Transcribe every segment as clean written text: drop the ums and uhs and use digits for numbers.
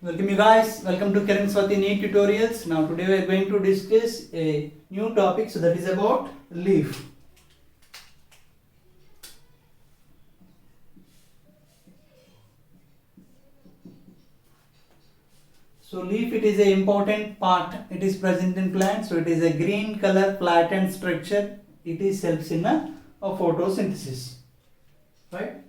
Welcome you guys. Welcome to Kiran Swati NEET tutorials. Now today we are going to discuss a new topic. So that is about leaf. So leaf, it is a important part. It is present in plant. So it is a green color flattened structure. It is helps in a photosynthesis, right?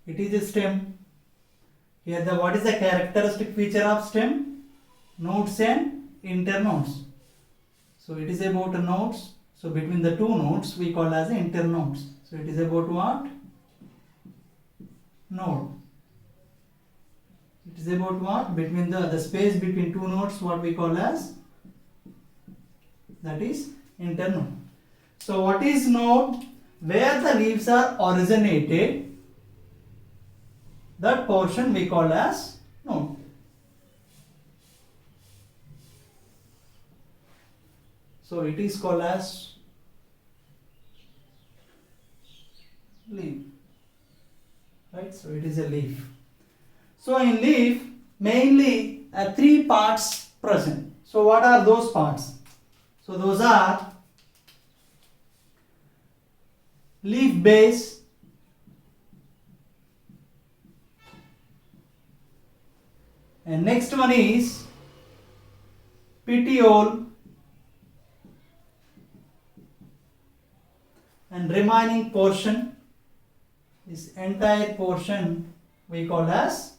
It is a stem. Here the what is the characteristic feature of stem? Nodes and internodes. So it is about nodes. So between the two nodes we call as internodes. So it is about what? Node. It is about what? Between the space between two nodes, what we call as, that is internode. So what is node? Where the leaves are originated, that portion we call as node. So it is called as leaf, right? So it is a leaf. So in leaf mainly three parts present. So what are those parts? So those are leaf base, and next one is petiole, and remaining portion, this entire portion we call as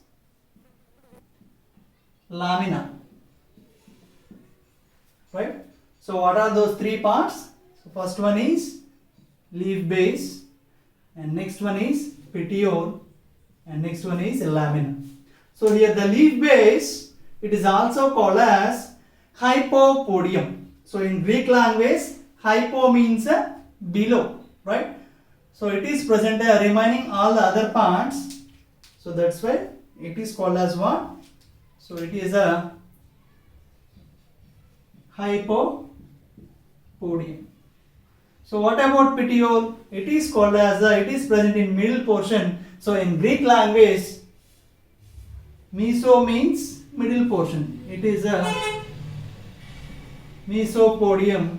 lamina, right? So what are those three parts? So first one is leaf base, and next one is petiole, and next one is lamina. So here the leaf base, it is also called as hypopodium. So in Greek language, hypo means below, right? So it is present remaining all the other parts. So that's why it is called as what? So it is a hypopodium. So what about petiole? It is called as it is present in middle portion. So in Greek language, meso means middle portion. It is a mesopodium,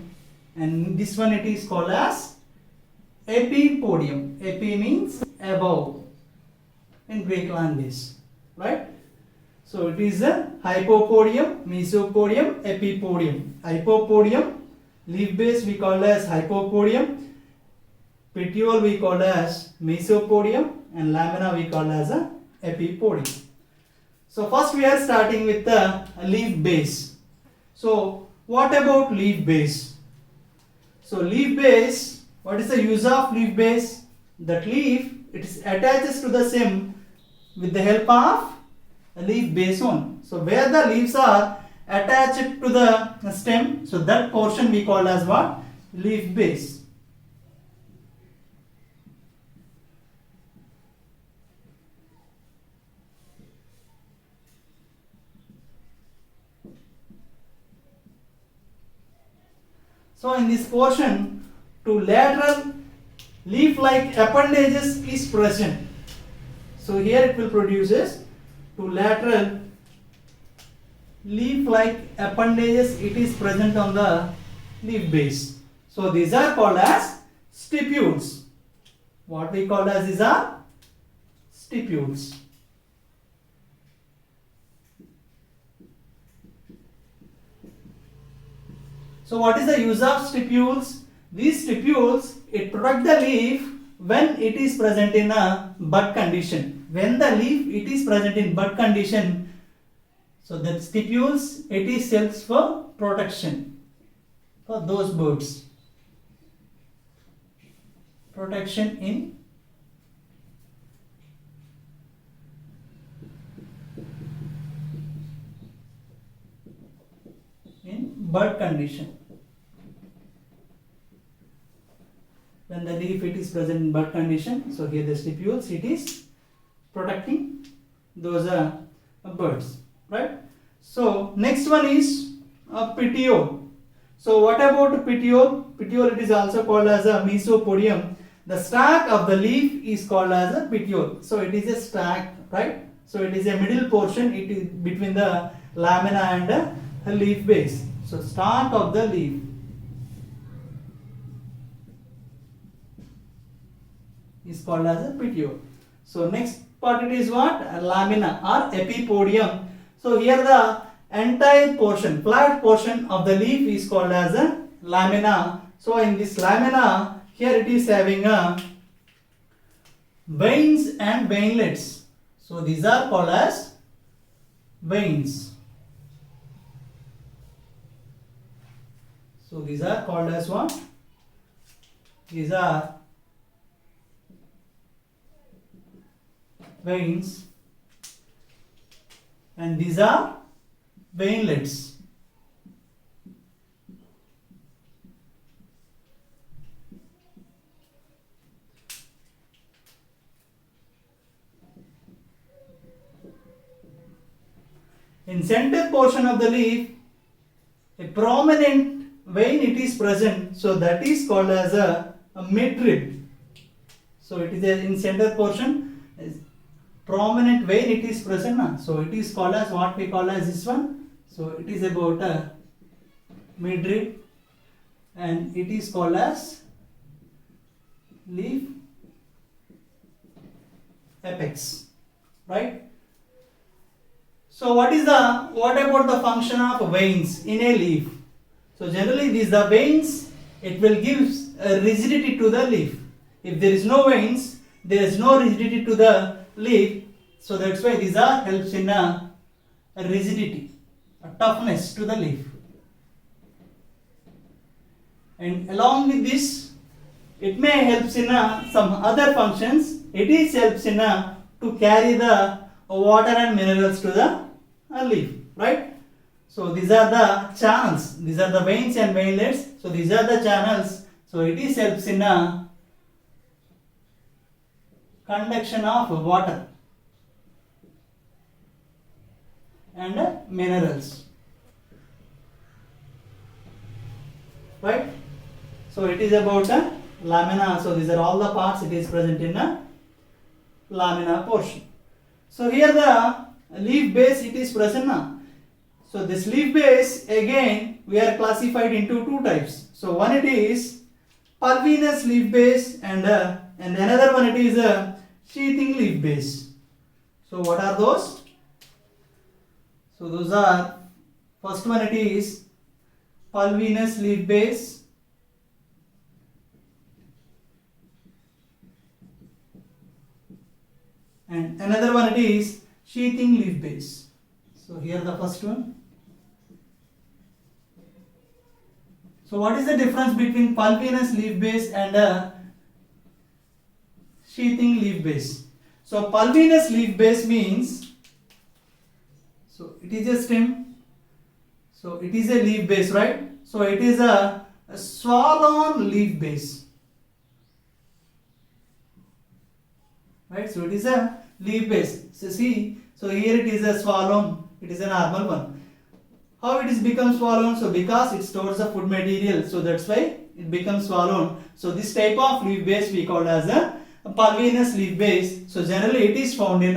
and this one it is called as epipodium. Epi means above in Greek language, right? So it is a hypopodium, mesopodium, epipodium. Hypopodium, leaf base we call as hypopodium, petiole we call as mesopodium, and lamina we call as a epipodium. So first we are starting with the leaf base. So what about leaf base? So leaf base, what is the use of leaf base? That leaf, it is attaches to the stem with the help of a leaf base on. So where the leaves are attached to the stem, so that portion we call as what? Leaf base. So in this portion, two lateral leaf-like appendages is present. So here it will produces two lateral leaf-like appendages. It is present on the leaf base. So these are called as stipules. What we call as these are stipules. So what is the use of stipules? These stipules, it protect the leaf when it is present in a bud condition. When the leaf it is present in bud condition, so the stipules it is helps for protection for those birds. Protection in bud condition. When the leaf it is present in bud condition, so here the stipules it is protecting those birds, right? So next one is petiole. So what about petiole? Petiole, it is also called as a mesopodium. the stack of the leaf is called as a petiole. So it is a stack, right? So it is a middle portion. It is between the lamina and a leaf base. So stack of the leaf. Is called as a petiole. So next part it is what? Lamina or epipodium. So here the entire portion, flat portion of the leaf is called as a lamina. So in this lamina, here it is having a veins and veinlets. So these are called as veins. So these are called as what? These are veins and these are veinlets. In center portion of the leaf, a prominent vein it is present, so that is called as a midrib. So it is in center portion, prominent vein it is present, so it is called as what we call as this one. So it is about a midrib and it is called as leaf apex, right? So what about the function of veins in a leaf? So generally these the veins, it will give rigidity to the leaf. If there is no veins, there is no rigidity to the leaf. So that's why these are helps in a rigidity, a toughness to the leaf. And along with this, it may helps in some other functions. It is helps in to carry the water and minerals to the leaf, right? So these are the channels. These are the veins and veinlets. So these are the channels. So it is helps in conduction of water and minerals, right? So it is about a lamina. So these are all the parts. It is present in a lamina portion. So here the leaf base it is present now. So this leaf base again we are classified into two types. So one it is pulvinous leaf base and another one it is a sheathing leaf base. So what are those? So those are, first one it is pulvinous leaf base. And another one it is sheathing leaf base. So here the first one. So what is the difference between pulvinous leaf base and a sheathing leaf base? So pulvinous leaf base means, so it is a stem, so it is a leaf base, right? So it is a swollen leaf base, right? So it is a leaf base. So see, so here it is a swollen, it is a normal one. How it is become swollen? So because it stores the food material, so that's why it becomes swollen. So this type of leaf base we call as a pulvinous leaf base. So generally it is found in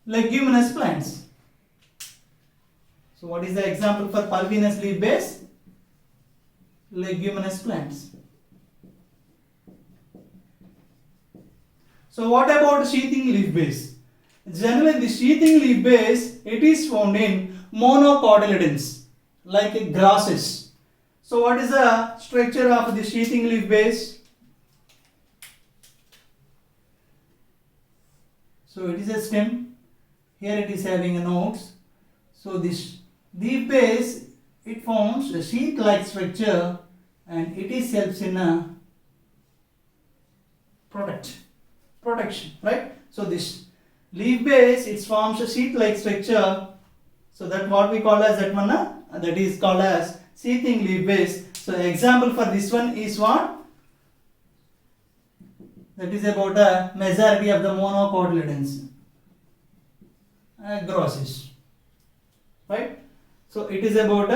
leguminous plants. So what is the example for pulvinous leaf base? Leguminous plants. So what about sheathing leaf base? Generally the sheathing leaf base it is found in monocotyledons like grasses. So what is the structure of the sheathing leaf base? So it is a stem. Here it is having a nodes. So this leaf base it forms a sheath-like structure and it is helps in a protection, right? So this leaf base it forms a sheath-like structure. So that what we call as that one, that is called as sheathing leaf base. So example for this one is what? That is about a majority of the monocotyledons, grasses, right? So it is about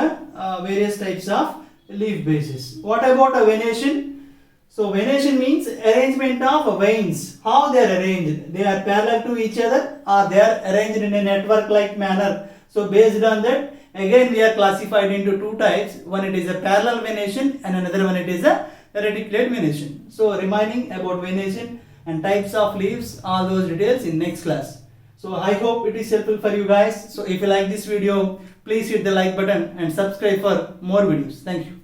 various types of leaf bases. What about a venation? So venation means arrangement of veins. How they are arranged? They are parallel to each other or they are arranged in a network like manner. So based on that, again we are classified into two types. One it is a parallel venation and another one it is a reticulate venation. So remaining about venation and types of leaves, all those details in next class. So I hope it is helpful for you guys. So if you like this video, please hit the like button and subscribe for more videos. Thank you.